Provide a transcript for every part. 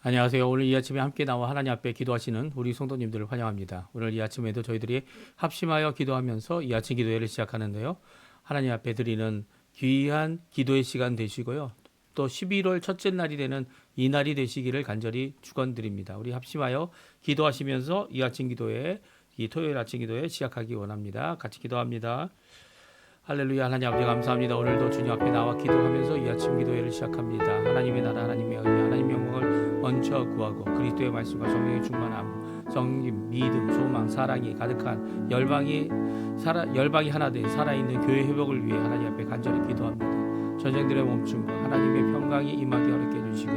안녕하세요. 오늘 이 아침에 함께 나와 하나님 앞에 기도하시는 우리 성도님들을 환영합니다. 오늘 이 아침에도 저희들이 합심하여 기도하면서 이 아침 기도회를 시작하는데요. 하나님 앞에 드리는 귀한 기도의 시간 되시고요. 또 11월 첫째 날이 되는 이 날이 되시기를 간절히 축원드립니다. 우리 합심하여 기도하시면서 이 아침 기도회, 이 토요일 아침 기도회 시작하기 원합니다. 같이 기도합니다. 할렐루야. 하나님 아버지 감사합니다. 오늘도 주님 앞에 나와 기도하면서 이 아침 기도회를 시작합니다. 하나님의 나라, 하나님의 은혜, 하나님의 영광을 먼저 구하고 그리스도의 말씀과 성령의 충만함, 성님, 믿음, 소망, 사랑이 가득한 열방이 하나 된 살아있는 교회 회복을 위해 하나님 앞에 간절히 기도합니다. 전쟁들의 멈춤과 하나님의 평강이 임하게 허락해 주시고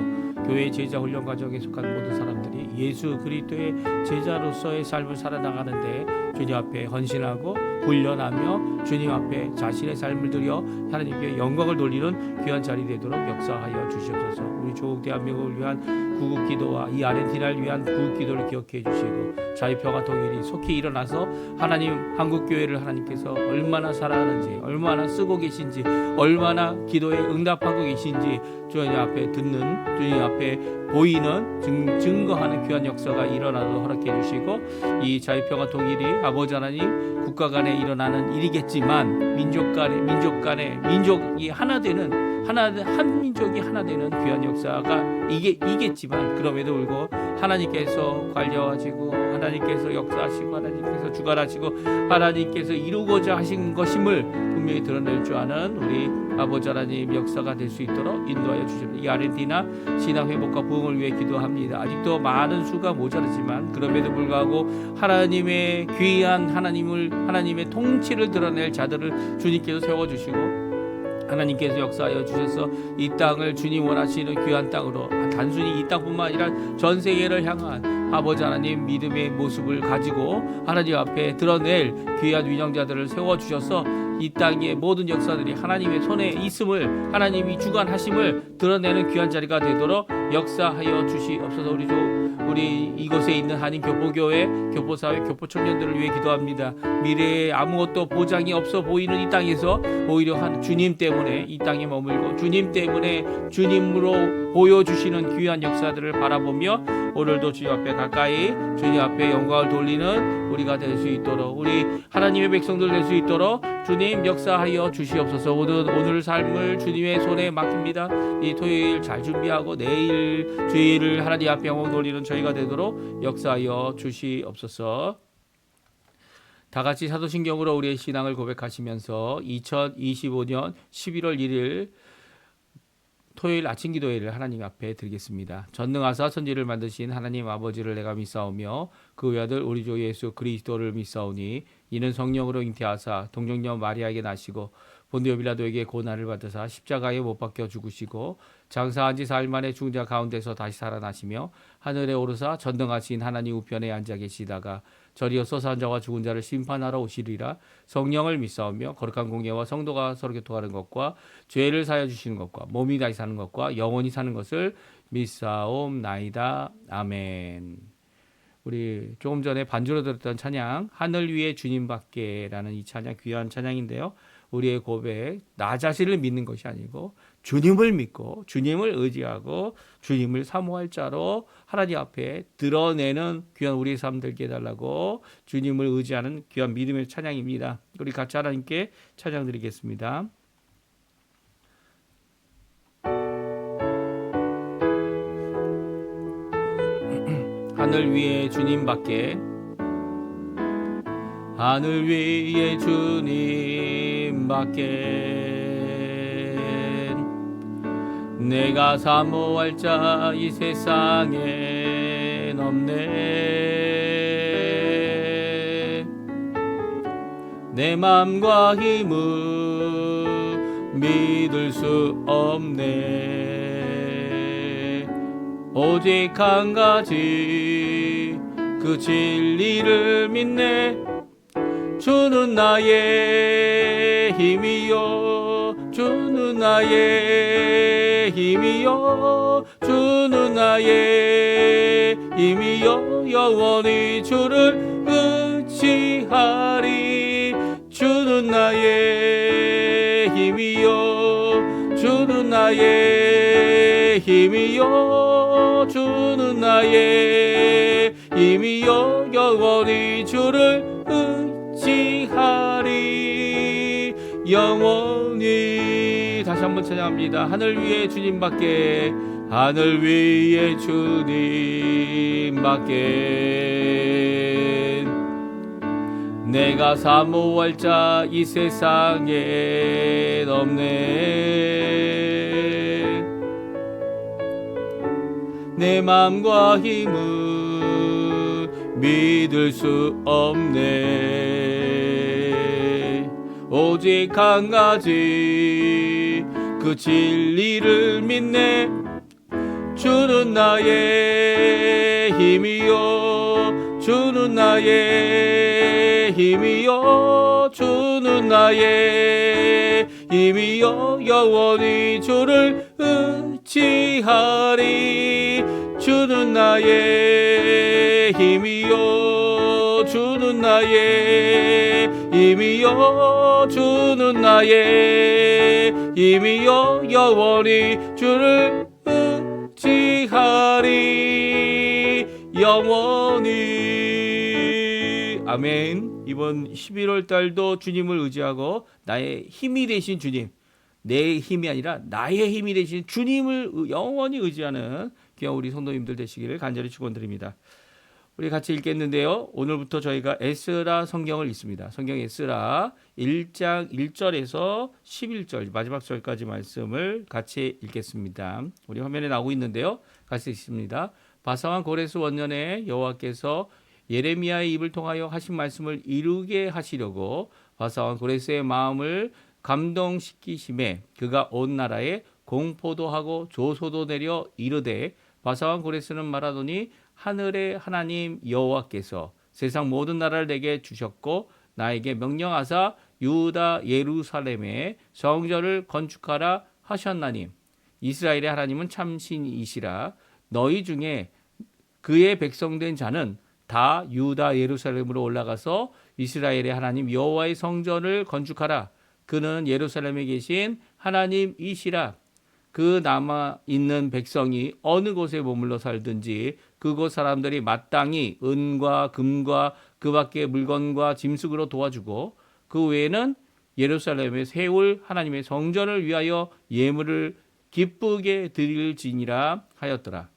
교회 제자 훈련 과정에 속한 모든 사람들이 예수 그리스도의 제자로서의 삶을 살아나가는데 주님 앞에 헌신하고 훈련하며 주님 앞에 자신의 삶을 들여 하나님께 영광을 돌리는 귀한 자리 되도록 역사하여 주시옵소서. 우리 조국 대한민국을 위한 구국기도와 이 아르헨티나를 위한 구국기도를 기억해 주시고 자유평화 통일이 속히 일어나서 하나님 한국교회를 하나님께서 얼마나 사랑하는지, 얼마나 쓰고 계신지, 얼마나 기도에 응답하고 계신지 주님 앞에 듣는, 주님 앞에 보이는, 증거하는 귀한 역사가 일어나도록 허락해 주시고 이 자유평화 통일이 아버지 하나님 국가 간에 일어나는 일이겠지만 민족이 하나 되는 한 민족이 하나 되는 귀한 역사가 이겠지만 그럼에도 불구하고 하나님께서 관여하시고 하나님께서 역사하시고 하나님께서 주관하시고 하나님께서 이루고자 하신 것임을 분명히 드러낼 줄 아는 우리 아버지 하나님 역사가 될 수 있도록 인도하여 주십니다. 이 아르헨티나 신앙 회복과 부흥을 위해 기도합니다. 아직도 많은 수가 모자르지만 그럼에도 불구하고 하나님의 귀한 하나님의 통치를 드러낼 자들을 주님께서 세워주시고 하나님께서 역사하여 주셔서 이 땅을 주님 원하시는 귀한 땅으로 단순히 이 땅뿐만 아니라 전 세계를 향한 아버지 하나님 믿음의 모습을 가지고 하나님 앞에 드러낼 귀한 위정자들을 세워주셔서 이 땅의 모든 역사들이 하나님의 손에 있음을 하나님이 주관하심을 드러내는 귀한 자리가 되도록 역사하여 주시옵소서. 우리 이곳에 있는 한인 교포교회, 교포사회, 교포청년들을 위해 기도합니다. 미래에 아무것도 보장이 없어 보이는 이 땅에서 오히려 주님 때문에 이 땅에 머물고 주님 때문에 주님으로 보여주시는 귀한 역사들을 바라보며 오늘도 주님 앞에 가까이 주님 앞에 영광을 돌리는 우리가 될 수 있도록 우리 하나님의 백성들 될 수 있도록 주님 역사하여 주시옵소서. 오늘 삶을 주님의 손에 맡깁니다. 이 토요일 잘 준비하고 내일 주일을 하나님 앞에 영광 돌리는 저희가 되도록 역사하여 주시옵소서. 다 같이 사도신경으로 우리의 신앙을 고백하시면서 2025년 11월 1일 토요일 아침 기도회를 하나님 앞에 드리겠습니다. 전능하사 천지를 만드신 하나님 아버지를 내가 믿사오며 그 외아들 우리 주 예수 그리스도를 믿사오니 이는 성령으로 잉태하사 동정녀 마리아에게 나시고 본디오 빌라도에게 고난을 받으사 십자가에 못 박혀 죽으시고 장사한 지 사흘 만에 죽은 자 가운데서 다시 살아나시며 하늘에 오르사 전능하신 하나님 우편에 앉아 계시다가 저리어서 산 자와 죽은 자를 심판하러 오시리라. 성령을 믿사오며 거룩한 공예와 성도가 서로 교통하는 것과 죄를 사하여 주시는 것과 몸이 다시 사는 것과 영원히 사는 것을 믿사옵나이다. 아멘. 우리 조금 전에 반주로 들었던 찬양 하늘 위에 주님밖에라는 이 찬양 귀한 찬양인데요. 우리의 고백 나 자신을 믿는 것이 아니고 주님을 믿고 주님을 의지하고 주님을 사모할 자로 하나님 앞에 드러내는 귀한 우리의 삶 되게 해달라고 주님을 의지하는 귀한 믿음의 찬양입니다. 우리 같이 하나님께 찬양 드리겠습니다. 하늘 위에 주님밖에 하늘 위에 주님밖에 내가 사모할 자 이 세상엔 없네. 내 맘과 힘은 믿을 수 없네. 오직 한 가지 그 진리를 믿네. 주는 나의 힘이요 주는 나의 힘이요 주는 나의 힘이요 영원히 주를 의지하리. 주는 나의 힘이요 주는 나의 힘이요 주는 나의 힘이여 영원히 주를 의지하리. 영원히. 다시 한번 찬양합니다. 하늘 위에 주님밖에, 하늘 위에 주님밖에 내가 사모할 자 이 세상에 없네. 내 맘과 힘은 믿을 수 없네. 오직 한 가지 그 진리를 믿네. 주는 나의 힘이요, 주는 나의 힘이요, 주는 나의 힘이요, 영원히 주를 의지하리. 주는 나의 힘이요, 주는 나의 힘이요, 주는 나의 힘이요, 영원히 주를 의지하리. 영원히. 아멘. 이번 11월 달도 주님을 의지하고 나의 힘이 되신 주님, 내 힘이 아니라 나의 힘이 되신 주님을 영원히 의지하는 귀한 우리 성도님들 되시기를 간절히 축원드립니다. 우리 같이 읽겠는데요. 오늘부터 저희가 에스라 성경을 읽습니다. 성경 에스라 1장 1절에서 11절 마지막 절까지 말씀을 같이 읽겠습니다. 우리 화면에 나오고 있는데요. 같이 읽습니다. 바사왕 고레스 원년에 여호와께서 예레미야의 입을 통하여 하신 말씀을 이루게 하시려고 바사왕 고레스의 마음을 감동시키심에 그가 온 나라에 공포도 하고 조소도 내려 이르되 바사왕 고레스는 말하더니 하늘의 하나님 여호와께서 세상 모든 나라를 내게 주셨고 나에게 명령하사 유다 예루살렘에 성전을 건축하라 하셨나니 이스라엘의 하나님은 참신이시라. 너희 중에 그의 백성된 자는 다 유다 예루살렘으로 올라가서 이스라엘의 하나님 여호와의 성전을 건축하라. 그는 예루살렘에 계신 하나님이시라. 그 남아 있는 백성이 어느 곳에 머물러 살든지 그곳 사람들이 마땅히 은과 금과 그 밖의 물건과 짐승으로 도와주고 그 외에는 예루살렘에 세울 하나님의 성전을 위하여 예물을 기쁘게 드릴지니라 하였더라.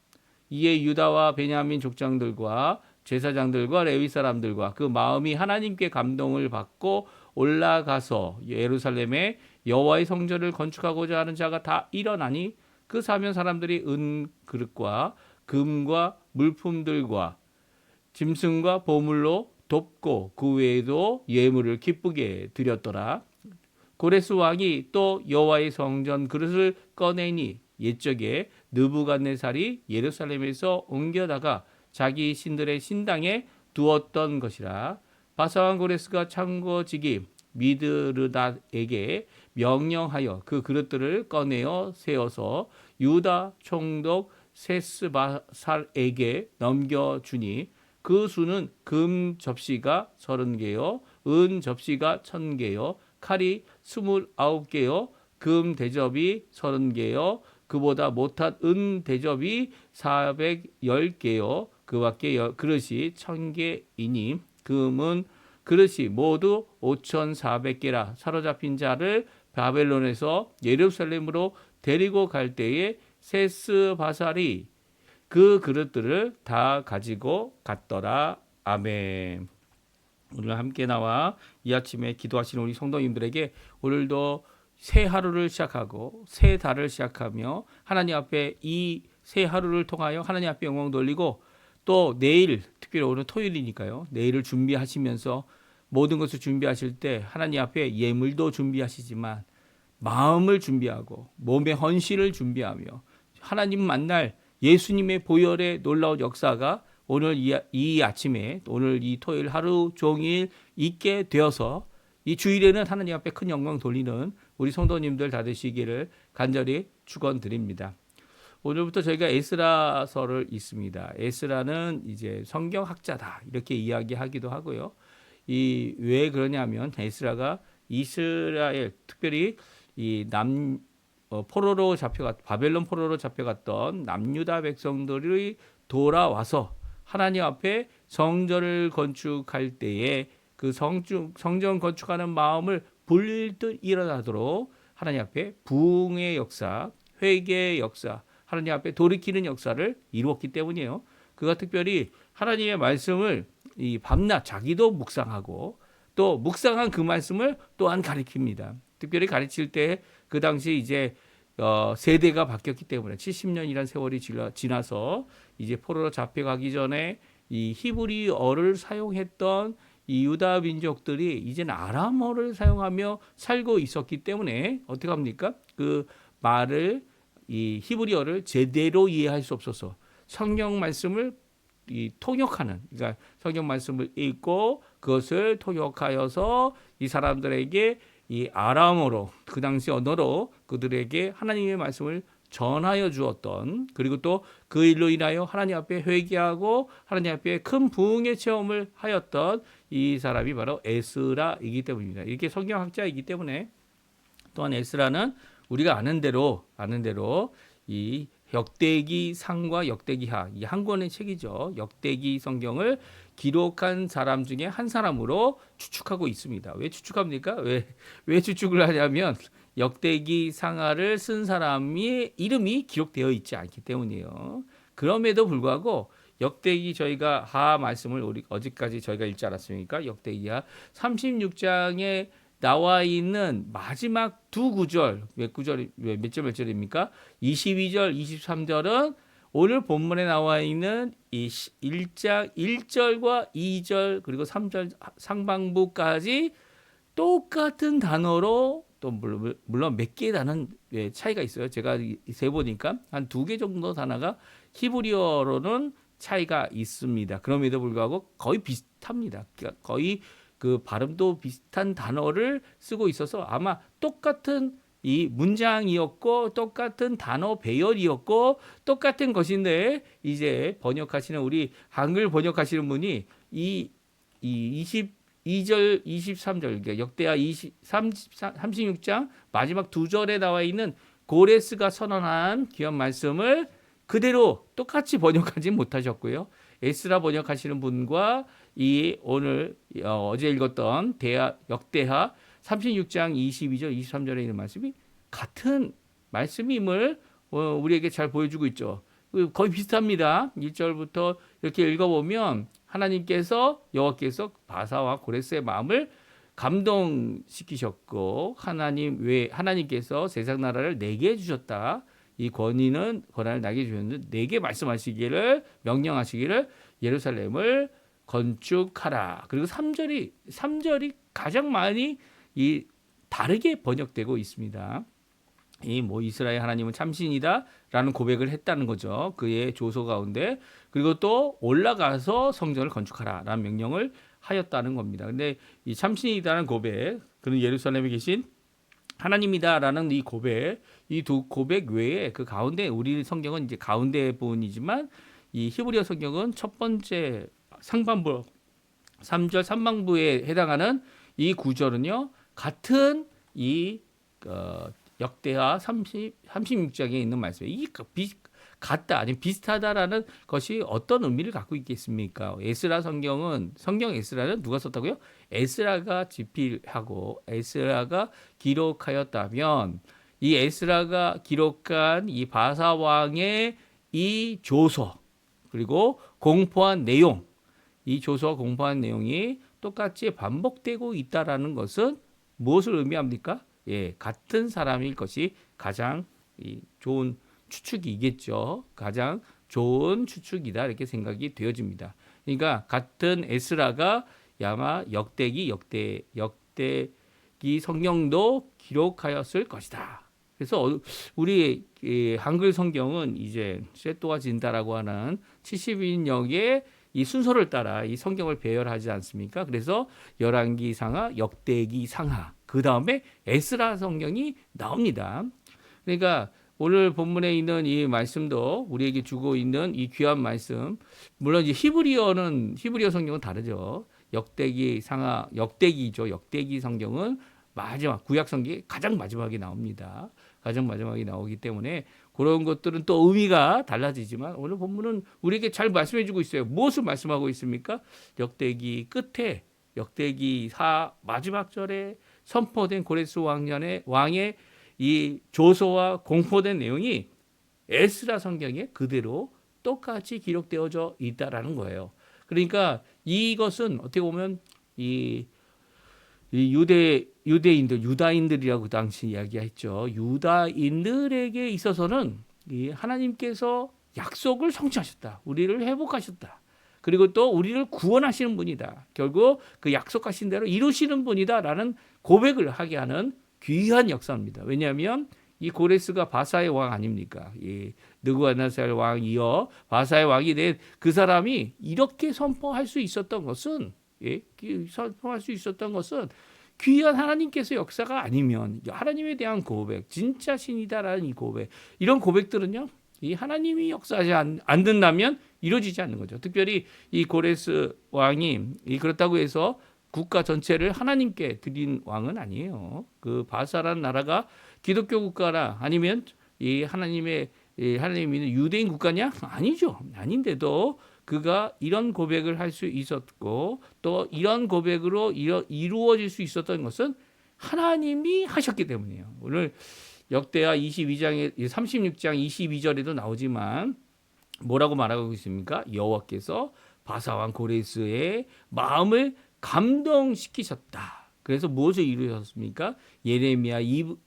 이에 유다와 베냐민 족장들과 제사장들과 레위 사람들과 그 마음이 하나님께 감동을 받고 올라가서 예루살렘에 여호와의 성전을 건축하고자 하는 자가 다 일어나니 그 사면 사람들이 은 그릇과 금과 물품들과 짐승과 보물로 돕고 그 외에도 예물을 기쁘게 드렸더라. 고레스 왕이 또 여호와의 성전 그릇을 꺼내니 옛적에 느부갓네살이 예루살렘에서 옮겨다가 자기 신들의 신당에 두었던 것이라. 바사왕 고레스가 창거지기 미드르닷에게 명령하여 그 그릇들을 꺼내어 세워서 유다 총독 세스바살에게 넘겨주니 그 수는 금 접시가 30개요 은 접시가 1000개요 칼이 29개요 금 대접이 30개요 그보다 못한 은 대접이 410개요 그 밖에 그릇이 1000개이니 금은 그릇이 모두 5400개라. 사로잡힌 자를 바벨론에서 예루살렘으로 데리고 갈 때에 세스바살이 그 그릇들을 다 가지고 갔더라. 아멘. 오늘 함께 나와 이 아침에 기도하시는 우리 성도님들에게 오늘도 새 하루를 시작하고 새 달을 시작하며 하나님 앞에 이 새 하루를 통하여 하나님 앞에 영광 돌리고 또 내일, 특별히 오늘 토요일이니까요. 내일을 준비하시면서 모든 것을 준비하실 때 하나님 앞에 예물도 준비하시지만 마음을 준비하고 몸의 헌신을 준비하며 하나님 만날 예수님의 보혈의 놀라운 역사가 오늘 이 아침에 오늘 이 토요일 하루 종일 있게 되어서 이 주일에는 하나님 앞에 큰 영광 돌리는 우리 성도님들 다 되시기를 간절히 축원드립니다. 오늘부터 저희가 에스라서를 읽습니다. 에스라는 이제 성경학자다 이렇게 이야기하기도 하고요. 이 왜 그러냐면 에스라가 이스라엘 특별히 이 포로로 잡혀갔 바벨론 포로로 잡혀갔던 남유다 백성들의 돌아와서 하나님 앞에 성전을 건축할 때에 그 성전 건축하는 마음을 불듯 일어나도록 하나님 앞에 부흥의 역사, 회개의 역사, 하나님 앞에 돌이키는 역사를 이루었기 때문이에요. 그가 특별히 하나님의 말씀을 이 밤낮 자기도 묵상하고 또 묵상한 그 말씀을 또한 가르칩니다. 특별히 가르칠 때 그 당시 이제 세대가 바뀌었기 때문에 70년이라는 세월이 지나서 이제 포로로 잡혀가기 전에 이 히브리어를 사용했던 이 유다 민족들이 이제는 아람어를 사용하며 살고 있었기 때문에 어떻게 합니까? 그 말을 이 히브리어를 제대로 이해할 수 없어서 성경 말씀을 이 통역하는, 그러니까 성경 말씀을 읽고 그것을 통역하여서 이 사람들에게 이 아람어로 그 당시 언어로 그들에게 하나님의 말씀을 전하여 주었던, 그리고 또 그 일로 인하여 하나님 앞에 회개하고 하나님 앞에 큰 부흥의 체험을 하였던 이 사람이 바로 에스라이기 때문입니다. 이렇게 성경학자이기 때문에 또한 에스라는 우리가 아는 대로 이 역대기 상과 역대기 하, 이 한 권의 책이죠. 역대기 성경을 기록한 사람 중에 한 사람으로 추측하고 있습니다. 왜 추측합니까? 왜 추측을 하냐면 역대기 상하를 쓴 사람의 이름이 기록되어 있지 않기 때문이에요. 그럼에도 불구하고 역대기 저희가 하 말씀을 우리 어제까지 저희가 읽지 않았습니까? 역대기하 36장에 나와 있는 마지막 두 구절, 몇 절입니까? 22절, 23절은 오늘 본문에 나와 있는 이 1장 1절과 2절 그리고 3절 상반부까지 똑같은 단어로, 또 물론 몇 개의 단어 차이가 있어요. 제가 세보니까 한 2개 정도 단어가 히브리어로는 차이가 있습니다. 그럼에도 불구하고 거의 비슷합니다. 그러니까 거의 그 발음도 비슷한 단어를 쓰고 있어서 아마 똑같은 이 문장이었고 똑같은 단어 배열이었고 똑같은 것인데, 이제 번역하시는 우리 한글 번역하시는 분이 이 22절 23절, 그러니까 역대하 36장 마지막 두 절에 나와 있는 고레스가 선언한 귀한 말씀을 그대로 똑같이 번역하지 못하셨고요. 에스라 번역하시는 분과 이 오늘 어제 읽었던 역대하 36장 22절 23절에 있는 말씀이 같은 말씀임을 우리에게 잘 보여주고 있죠. 거의 비슷합니다. 1절부터 이렇게 읽어보면 하나님께서 여호와께서 바사와 고레스의 마음을 감동시키셨고 하나님께서 세상 나라를 내게 주셨다. 이 권한을 나게 주셨는데 내게 말씀하시기를 명령하시기를 예루살렘을 건축하라. 그리고 3절이 가장 많이 이 다르게 번역되고 있습니다. 이 이스라엘 하나님은 참신이다라는 고백을 했다는 거죠. 그의 조서 가운데. 그리고 또 올라가서 성전을 건축하라라는 명령을 하였다는 겁니다. 근데 이 참신이다라는 고백, 그는 예루살렘에 계신 하나님이다라는 이 고백, 이 두 고백 외에 그 가운데 우리 성경은 이제 가운데 부분이지만 이 히브리어 성경은 첫 번째 상반부 3절 상반부에 해당하는 이 구절은요, 같은 이 역대하 36장에 있는 말씀이에요. 이게 같다 아니면 비슷하다라는 것이 어떤 의미를 갖고 있겠습니까? 에스라 성경 에스라는 누가 썼다고요? 에스라가 집필하고 에스라가 기록하였다면, 이 에스라가 기록한 이 바사 왕의 이 조서 그리고 공포한 내용, 이 조서와 공포한 내용이 똑같이 반복되고 있다라는 것은 무엇을 의미합니까? 예, 같은 사람일 것이 가장 좋은 추측이겠죠. 가장 좋은 추측이다 이렇게 생각이 되어집니다. 그러니까 같은 에스라가 아마 역대기 성경도 기록하였을 것이다. 그래서 우리 한글 성경은 이제 쇠또와 진다라고 하는 70인역의 이 순서를 따라 이 성경을 배열하지 않습니까? 그래서 열왕기 상하, 역대기 상하, 그 다음에 에스라 성경이 나옵니다. 그러니까 오늘 본문에 있는 이 말씀도 우리에게 주고 있는 이 귀한 말씀, 물론 이제 히브리어 성경은 다르죠. 역대기 상하, 역대기죠. 역대기 성경은 마지막 구약 성경이 가장 마지막에 나옵니다. 가장 마지막에 나오기 때문에 그런 것들은 또 의미가 달라지지만 오늘 본문은 우리에게 잘 말씀해 주고 있어요. 무엇을 말씀하고 있습니까? 역대기 끝에 역대기 4 마지막 절에 선포된 고레스 왕의 이 조서와 공포된 내용이 에스라 성경에 그대로 똑같이 기록되어져 있다라는 거예요. 그러니까 이것은 어떻게 보면 이 유다인들이라고 당시 이야기했죠. 유다인들에게 있어서는 이 하나님께서 약속을 성취하셨다. 우리를 회복하셨다. 그리고 또 우리를 구원하시는 분이다. 결국 그 약속하신 대로 이루시는 분이다라는 고백을 하게 하는 귀한 역사입니다. 왜냐하면 이 고레스가 바사의 왕 아닙니까? 이 느부갓네살 왕 이어 바사의 왕이 된 그 사람이 이렇게 선포할 수 있었던 것은 선포할 수 있었던 것은 귀한 하나님께서 역사가 아니면 하나님에 대한 고백, 진짜 신이다라는 이 고백, 이런 고백들은요, 이 하나님이 역사하지 않는다면 이루어지지 않는 거죠. 특별히 이 고레스 왕이 그렇다고 해서 국가 전체를 하나님께 드린 왕은 아니에요. 그 바사라는 나라가 기독교 국가라 아니면 이 하나님이 있는 유대인 국가냐? 아니죠. 아닌데도 그가 이런 고백을 할 수 있었고 또 이런 고백으로 이루어질 수 있었던 것은 하나님이 하셨기 때문이에요. 오늘 역대하 22장에 36장 22절에도 나오지만 뭐라고 말하고 있습니까? 여호와께서 바사왕 고레스의 마음을 감동시키셨다. 그래서 무엇을 이루셨습니까? 예레미야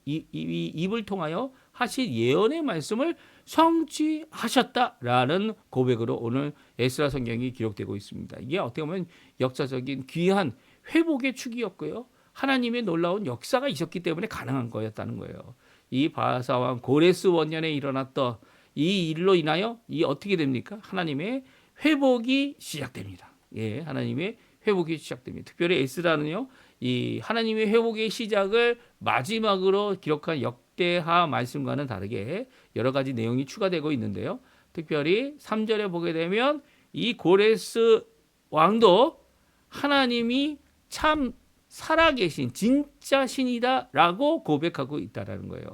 입을 통하여 하신 예언의 말씀을 성취하셨다라는 고백으로 오늘 에스라 성경이 기록되고 있습니다. 이게 어떻게 보면 역사적인 귀한 회복의 축이었고요. 하나님의 놀라운 역사가 있었기 때문에 가능한 거였다는 거예요. 이 바사왕 고레스 원년에 일어났던 이 일로 인하여 이 어떻게 됩니까? 하나님의 회복이 시작됩니다. 예, 하나님의 회복이 시작됩니다. 특별히 에스라는요, 이 하나님의 회복의 시작을 마지막으로 기록한 역대하 말씀과는 다르게 여러 가지 내용이 추가되고 있는데요. 특별히 3절에 보게 되면 이 고레스 왕도 하나님이 참 살아계신 진짜 신이다라고 고백하고 있다라는 거예요.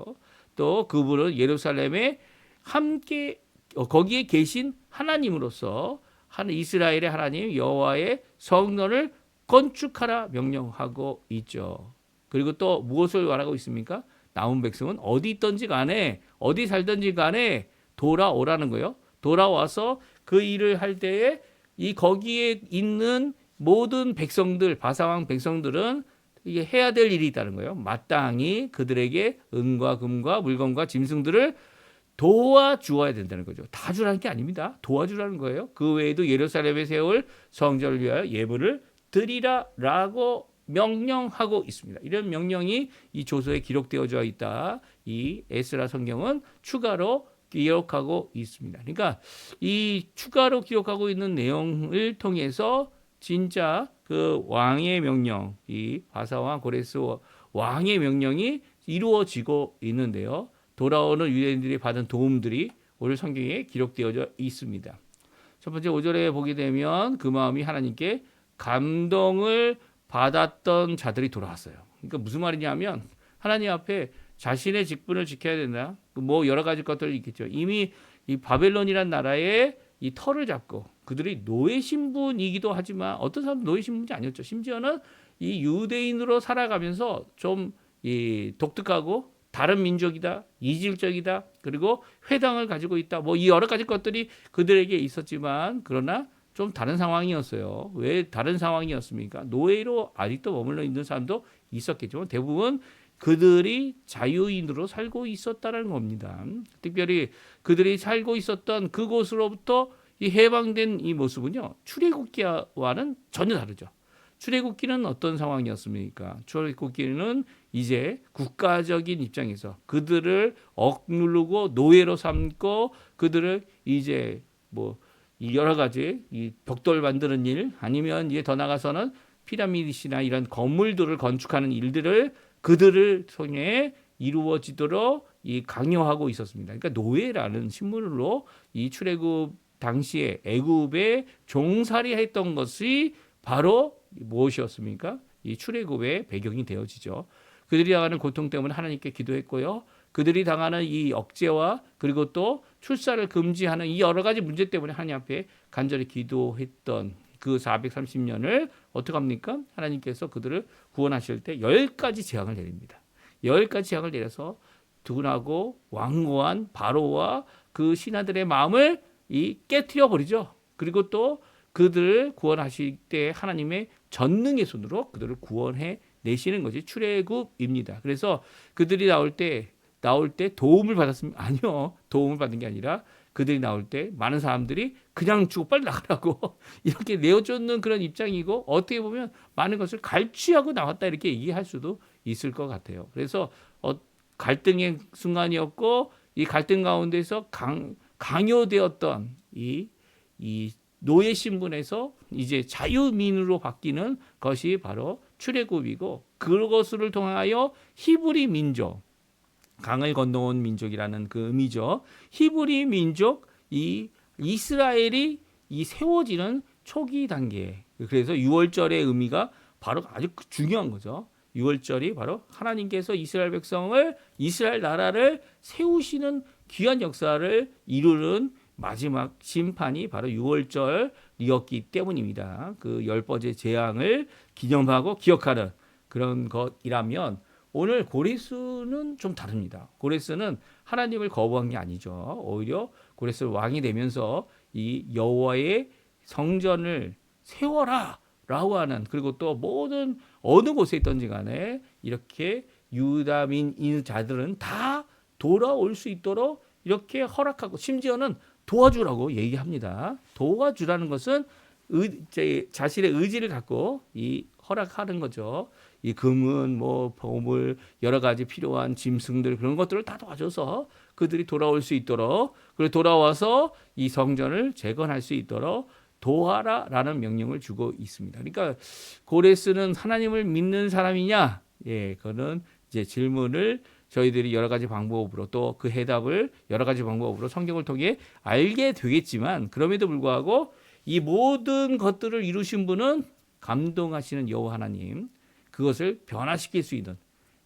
또 그분은 예루살렘에 함께 거기에 계신 하나님으로서 이스라엘의 하나님 여호와의 성전을 건축하라 명령하고 있죠. 그리고 또 무엇을 말하고 있습니까? 남은 백성은 어디 있든지 간에 어디 살든지 간에 돌아오라는 거예요. 돌아와서 그 일을 할 때에 이 거기에 있는 모든 백성들, 바사왕 백성들은 이게 해야 될 일이 있다는 거예요. 마땅히 그들에게 은과 금과 물건과 짐승들을 도와주어야 된다는 거죠. 다 주라는 게 아닙니다. 도와주라는 거예요. 그 외에도 예루살렘에 세울 성전을 위하여 예물을 드리라라고 명령하고 있습니다. 이런 명령이 이 조서에 기록되어져 있다. 이 에스라 성경은 추가로 기록하고 있습니다. 그러니까 이 추가로 기록하고 있는 내용을 통해서 진짜 그 왕의 명령, 이 바사왕 고레스 왕의 명령이 이루어지고 있는데요. 돌아오는 유대인들이 받은 도움들이 오늘 성경에 기록되어져 있습니다. 첫 번째 5절에 보게 되면 그 마음이 하나님께 감동을 받았던 자들이 돌아왔어요. 그러니까 무슨 말이냐면 하나님 앞에 자신의 직분을 지켜야 된다. 뭐 여러 가지 것들이 있겠죠. 이미 이 바벨론이란 나라의 이 터를 잡고 그들이 노예 신분이기도 하지만 어떤 사람은 노예 신분이 아니었죠. 심지어는 이 유대인으로 살아가면서 좀 이 독특하고 다른 민족이다, 이질적이다, 그리고 회당을 가지고 있다. 뭐 이 여러 가지 것들이 그들에게 있었지만 그러나 좀 다른 상황이었어요. 왜 다른 상황이었습니까? 노예로 아직도 머물러 있는 사람도 있었겠지만 대부분 그들이 자유인으로 살고 있었다는 겁니다. 특별히 그들이 살고 있었던 그곳으로부터 이 해방된 이 모습은요, 출애굽기와는 전혀 다르죠. 출애굽기는 어떤 상황이었습니까? 출애굽기는 이제 국가적인 입장에서 그들을 억누르고 노예로 삼고 그들을 이제 뭐 여러 가지 이 벽돌 만드는 일 아니면 이제 더 나가서는 피라미드나 이런 건물들을 건축하는 일들을 그들을 통해 이루어지도록 이 강요하고 있었습니다. 그러니까 노예라는 신분으로 이 출애굽 당시에 애굽에 종살이했던 것이 바로 무엇이었습니까? 이 출애굽의 배경이 되어지죠. 그들이 당하는 고통 때문에 하나님께 기도했고요. 그들이 당하는 이 억제와 그리고 또 출산을 금지하는 이 여러 가지 문제 때문에 하나님 앞에 간절히 기도했던 그 430년을 어떻게 합니까? 하나님께서 그들을 구원하실 때 10가지 재앙을 내립니다. 10가지 재앙을 내려서 둔하고 완고한 바로와 그 신하들의 마음을 깨트려 버리죠. 그리고 또 그들을 구원하실 때 하나님의 전능의 손으로 그들을 구원해 내시는 것이 출애굽입니다. 그래서 그들이 나올 때 도움을 받았으면 아니요. 도움을 받은 게 아니라 그들이 나올 때 많은 사람들이 그냥 주고 빨리 나가라고 이렇게 내어쫓는 그런 입장이고 어떻게 보면 많은 것을 갈취하고 나왔다 이렇게 얘기할 수도 있을 것 같아요. 그래서 갈등의 순간이었고 이 갈등 가운데서 강요되었던 이 노예 신분에서 이제 자유민으로 바뀌는 것이 바로 출애굽이고 그것을 통하여 히브리 민족 강을 건너온 민족이라는 그 의미죠. 히브리 민족 이 이스라엘이 세워지는 초기 단계. 그래서 6월절의 의미가 바로 아주 중요한 거죠. 6월절이 바로 하나님께서 이스라엘 백성을 이스라엘 나라를 세우시는 귀한 역사를 이루는 마지막 심판이 바로 6월절이었기 때문입니다. 그 10번째 재앙을 기념하고 기억하는 그런 것이라면 오늘 고레스는 좀 다릅니다. 고레스는 하나님을 거부한 게 아니죠. 오히려 고레스는 왕이 되면서 이 여호와의 성전을 세워라 라고 하는 그리고 또 모든 어느 곳에 있던지 간에 이렇게 유다민 자들은 다 돌아올 수 있도록 이렇게 허락하고 심지어는 도와주라고 얘기합니다. 도와주라는 것은 자신의 의지를 갖고 허락하는 거죠. 이 금은 뭐 보물 여러 가지 필요한 짐승들 그런 것들을 다 도와줘서 그들이 돌아올 수 있도록 그리고 돌아와서 이 성전을 재건할 수 있도록 도와라라는 명령을 주고 있습니다. 그러니까 고레스는 하나님을 믿는 사람이냐? 예, 그거는 이제 질문을 저희들이 여러 가지 방법으로 또 그 해답을 여러 가지 방법으로 성경을 통해 알게 되겠지만 그럼에도 불구하고 이 모든 것들을 이루신 분은 감동하시는 여호와 하나님 그것을 변화시킬 수 있는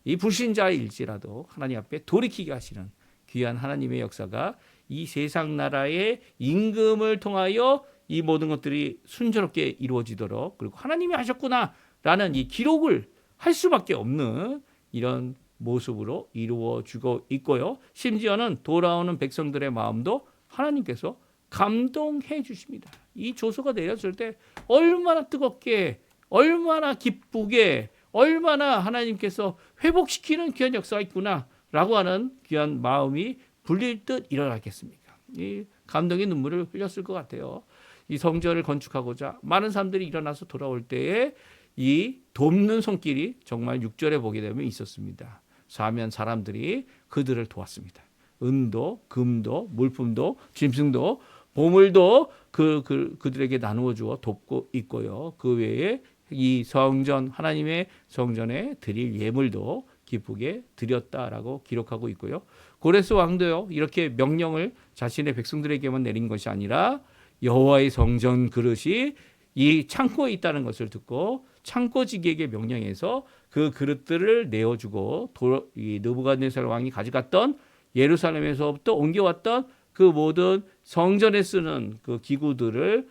이 불신자일지라도 하나님 앞에 돌이키게 하시는 귀한 하나님의 역사가 이 세상 나라의 임금을 통하여 이 모든 것들이 순조롭게 이루어지도록 그리고 하나님이 하셨구나라는 이 기록을 할 수밖에 없는 이런 모습으로 이루어지고 있고요. 심지어는 돌아오는 백성들의 마음도 하나님께서 감동해 주십니다. 이 조서가 내렸을 때 얼마나 뜨겁게 얼마나 기쁘게 얼마나 하나님께서 회복시키는 귀한 역사가 있구나라고 하는 귀한 마음이 불릴 듯 일어나겠습니까? 이 감동의 눈물을 흘렸을 것 같아요. 이 성전을 건축하고자 많은 사람들이 일어나서 돌아올 때에 이 돕는 손길이 정말 6절에 보게 되면 있었습니다. 사면 사람들이 그들을 도왔습니다. 은도, 금도, 물품도, 짐승도, 보물도 그들에게 나누어 주어 돕고 있고요. 그 외에 이 성전 하나님의 성전에 드릴 예물도 기쁘게 드렸다라고 기록하고 있고요. 고레스 왕도요 이렇게 명령을 자신의 백성들에게만 내린 것이 아니라 여호와의 성전 그릇이 이 창고에 있다는 것을 듣고 창고지기에게 명령해서 그 그릇들을 내어주고 이 느부갓네살 왕이 가져갔던 예루살렘에서부터 옮겨왔던 그 모든 성전에 쓰는 그 기구들을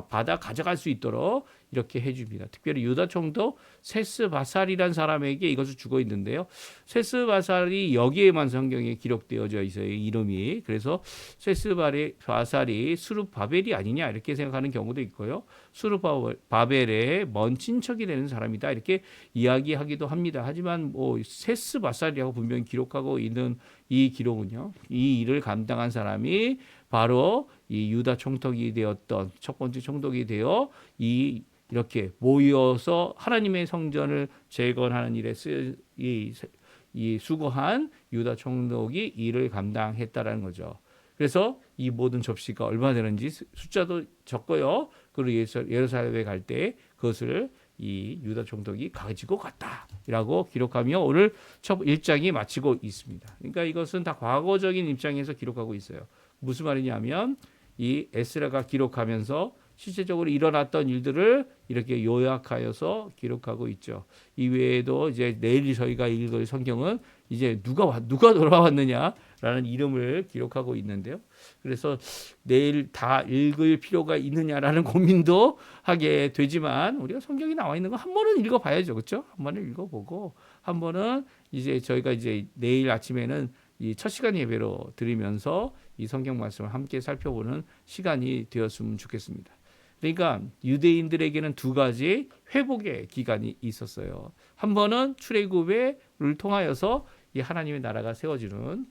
받아 가져갈 수 있도록 이렇게 해줍니다. 특별히 유다 총독 세스바살이라는 사람에게 이것을 주고 있는데요. 세스바살이 여기에만 성경에 기록되어져 있어요. 이름이. 그래서 세스바살이 수룹바벨이 아니냐 이렇게 생각하는 경우도 있고요. 수룹바벨의 먼 친척이 되는 사람이다 이렇게 이야기하기도 합니다. 하지만 세스바살이라고 분명히 기록하고 있는 이 기록은요. 이 일을 감당한 사람이 바로 이 유다 총독이 되었던 첫 번째 총독이 되어 이렇게 모여서 하나님의 성전을 재건하는 일에 수고한 유다 총독이 일을 감당했다라는 거죠. 그래서 이 모든 접시가 얼마나 되는지 숫자도 적고요. 그리고 예루살렘에 갈 때 그것을 이 유다 총독이 가지고 갔다라고 기록하며 오늘 첫 1장이 마치고 있습니다. 그러니까 이것은 다 과거적인 입장에서 기록하고 있어요. 무슨 말이냐면 이 에스라가 기록하면서 실제적으로 일어났던 일들을 이렇게 요약하여서 기록하고 있죠. 이외에도 이제 내일 저희가 읽을 성경은 이제 누가 돌아왔느냐라는 이름을 기록하고 있는데요. 그래서 내일 다 읽을 필요가 있느냐라는 고민도 하게 되지만 우리가 성경이 나와 있는 거 한 번은 읽어봐야죠, 그렇죠? 한 번은 읽어보고 한 번은 이제 저희가 이제 내일 아침에는 이 첫 시간 예배로 드리면서 이 성경 말씀을 함께 살펴보는 시간이 되었으면 좋겠습니다. 그러니까 유대인들에게는 두 가지 회복의 기간이 있었어요. 한 번은 출애굽을 통하여서 이 하나님의 나라가 세워지는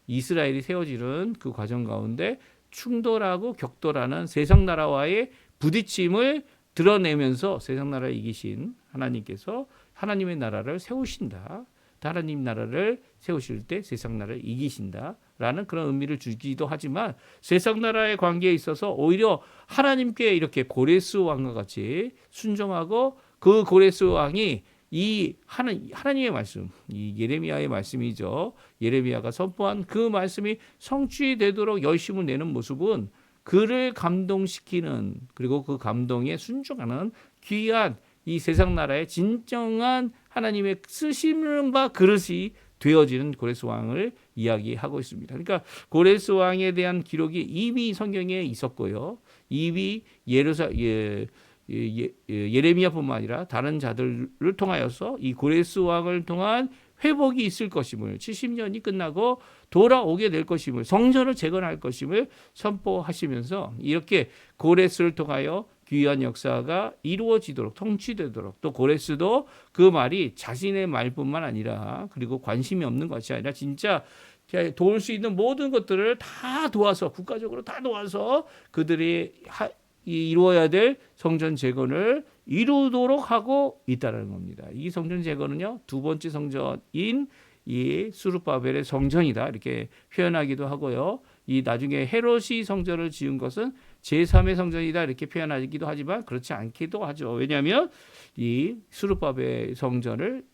이스라엘이 세워지는 그 과정 가운데 충돌하고 격돌하는 세상 나라와의 부딪힘을 드러내면서 세상 나라를 이기신 하나님께서 하나님의 나라를 세우신다. 하나님 나라를 세우실 때 세상 나라를 이기신다라는 그런 의미를 주기도 하지만 세상 나라의 관계에 있어서 오히려 하나님께 이렇게 고레스 왕과 같이 순종하고 그 고레스 왕이 이 하나님의 말씀, 이 예레미야의 말씀이죠. 예레미야가 선포한 그 말씀이 성취되도록 열심을 내는 모습은 그를 감동시키는 그리고 그 감동에 순종하는 귀한 이 세상 나라의 진정한 하나님의 쓰심과 그릇이 되어지는 고레스 왕을 이야기하고 있습니다. 그러니까 고레스 왕에 대한 기록이 이미 성경에 있었고요. 이미 예레미야뿐만 아니라 다른 자들을 통하여서 이 고레스 왕을 통한 회복이 있을 것임을 70년이 끝나고 돌아오게 될 것임을 성전을 재건할 것임을 선포하시면서 이렇게 고레스를 통하여 귀한 역사가 이루어지도록 통치되도록 또 고레스도 그 말이 자신의 말뿐만 아니라 그리고 관심이 없는 것이 아니라 진짜 도울 수 있는 모든 것들을 다 도와서 국가적으로 다 도와서 그들이 이루어야 될 성전 재건을 이루도록 하고 있다는 겁니다. 이 성전 재건은요 두 번째 성전인 이 스룹바벨의 성전이다 이렇게 표현하기도 하고요. 이 나중에 헤롯이 성전을 지은 것은 제3의 성전이다 이렇게 표현하기도 하지만 그렇지 않기도 하죠. 왜냐하면 이 스룹바벨 성전을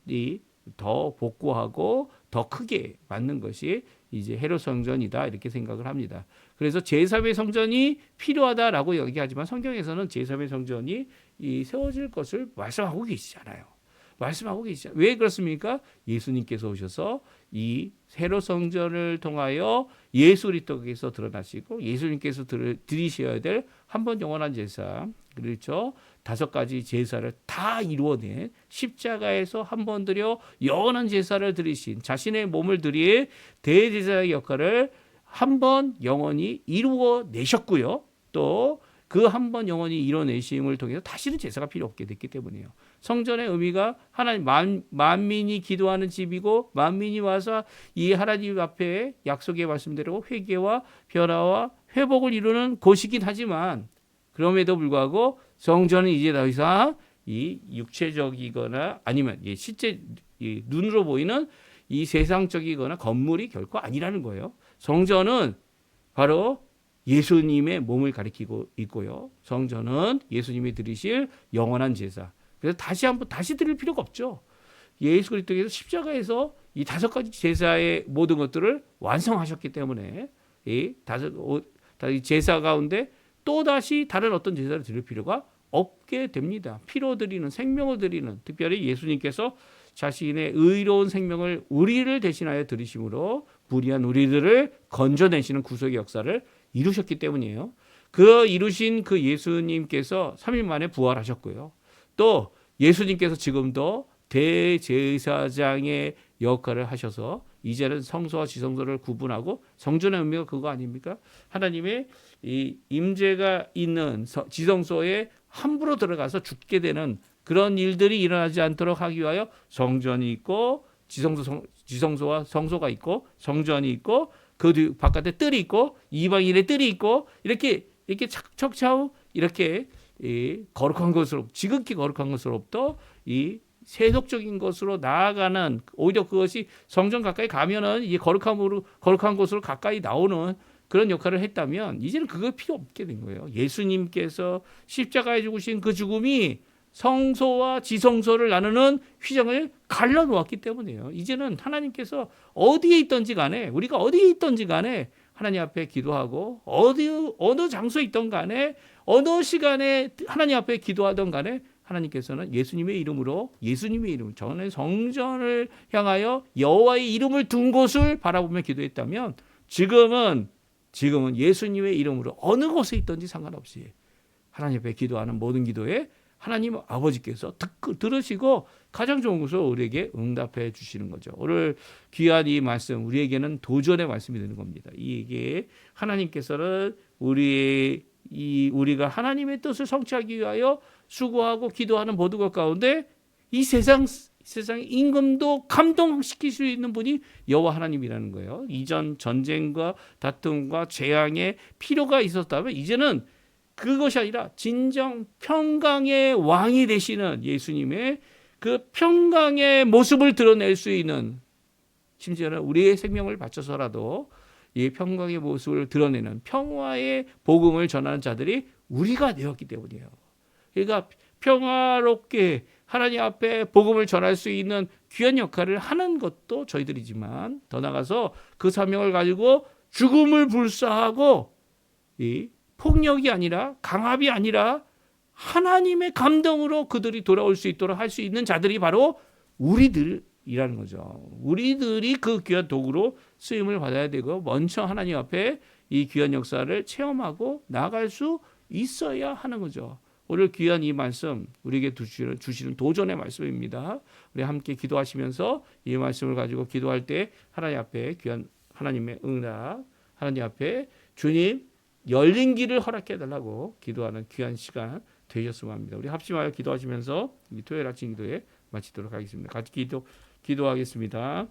더 복구하고 더 크게 만든 것이 이제 헤롯 성전이다 이렇게 생각을 합니다. 그래서 제3의 성전이 필요하다라고 얘기하지만 성경에서는 제3의 성전이 세워질 것을 말씀하고 계시지 않아요. 왜 그렇습니까? 예수님께서 오셔서 이 헤롯 성전을 통하여 예수 그리스도께서 드러나시고 예수님께서 드리셔야 될 한 번 영원한 제사 그렇죠. 5가지 제사를 다 이루어낸 십자가에서 한 번 드려 영원한 제사를 드리신 자신의 몸을 드릴 대제사의 역할을 한 번 영원히 이루어내셨고요. 또 그 한 번 영원히 이뤄내심을 통해서 다시는 제사가 필요 없게 됐기 때문이에요. 성전의 의미가 하나님 만민이 기도하는 집이고 만민이 와서 이 하나님 앞에 약속의 말씀대로 회개와 변화와 회복을 이루는 곳이긴 하지만 그럼에도 불구하고 성전은 이제 더 이상 이 육체적이거나 아니면 실제 눈으로 보이는 이 세상적이거나 건물이 결코 아니라는 거예요. 성전은 바로 예수님의 몸을 가리키고 있고요. 성전은 예수님이 드리실 영원한 제사. 그래서 다시 드릴 필요가 없죠. 예수 그리스도께서 십자가에서 이 5가지 제사의 모든 것들을 완성하셨기 때문에 이 제사 가운데 또 다시 다른 어떤 제사를 드릴 필요가 없게 됩니다. 피로 드리는 생명을 드리는 특별히 예수님께서 자신의 의로운 생명을 우리를 대신하여 드리심으로 불의한 우리들을 건져내시는 구속의 역사를 이루셨기 때문이에요. 그 이루신 그 예수님께서 3일 만에 부활하셨고요. 또 예수님께서 지금도 대제사장의 역할을 하셔서 이제는 성소와 지성소를 구분하고 성전의 의미가 그거 아닙니까? 하나님의 이 임재가 있는 지성소에 함부로 들어가서 죽게 되는 그런 일들이 일어나지 않도록 하기 위하여 성전이 있고 지성소와 성소가 있고 성전이 있고 그 바깥에 뜰이 있고 이방인의 뜰이 있고 이렇게 척차후 이렇게 거룩한 것으로 지극히 거룩한 것으로부터 이 세속적인 것으로 나아가는 오히려 그것이 성전 가까이 가면은 이 거룩한 곳으로 가까이 나오는 그런 역할을 했다면 이제는 그거 필요 없게 된 거예요. 예수님께서 십자가에 죽으신 그 죽음이 성소와 지성소를 나누는 휘장을 갈라놓았기 때문이에요. 이제는 하나님께서 어디에 있든지 간에 우리가 어디에 있든지 간에 하나님 앞에 기도하고 어느 장소에 있던 간에 어느 시간에 하나님 앞에 기도하던 간에 하나님께서는 예수님의 이름으로 전에 성전을 향하여 여호와의 이름을 둔 곳을 바라보며 기도했다면 지금은 예수님의 이름으로 어느 곳에 있든지 상관없이 하나님 앞에 기도하는 모든 기도에 하나님 아버지께서 들으시고 가장 좋은 것을 우리에게 응답해 주시는 거죠. 오늘 귀한 이 말씀 우리에게는 도전의 말씀이 되는 겁니다. 이게 하나님께서는 우리가 하나님의 뜻을 성취하기 위하여 수고하고 기도하는 모든 것 가운데 이 세상의 임금도 감동시킬 수 있는 분이 여호와 하나님이라는 거예요. 이전 전쟁과 다툼과 재앙의 필요가 있었다면 이제는 그것이 아니라 진정 평강의 왕이 되시는 예수님의 그 평강의 모습을 드러낼 수 있는, 심지어는 우리의 생명을 바쳐서라도 이 평강의 모습을 드러내는 평화의 복음을 전하는 자들이 우리가 되었기 때문이에요. 그러니까 평화롭게 하나님 앞에 복음을 전할 수 있는 귀한 역할을 하는 것도 저희들이지만 더 나아가서 그 사명을 가지고 죽음을 불사하고 이 폭력이 아니라 강압이 아니라 하나님의 감동으로 그들이 돌아올 수 있도록 할 수 있는 자들이 바로 우리들이라는 거죠. 우리들이 그 귀한 도구로 쓰임을 받아야 되고 먼저 하나님 앞에 이 귀한 역사를 체험하고 나아갈 수 있어야 하는 거죠. 오늘 귀한 이 말씀 우리에게 주시는 도전의 말씀입니다. 우리 함께 기도하시면서 이 말씀을 가지고 기도할 때 하나님 앞에 귀한 하나님의 응답, 하나님 앞에 주님 열린 길을 허락해 달라고 기도하는 귀한 시간 되셨으면 합니다. 우리 합심하여 기도하시면서 이 토요일 아침 기도에 마치도록 하겠습니다. 같이 기도하겠습니다.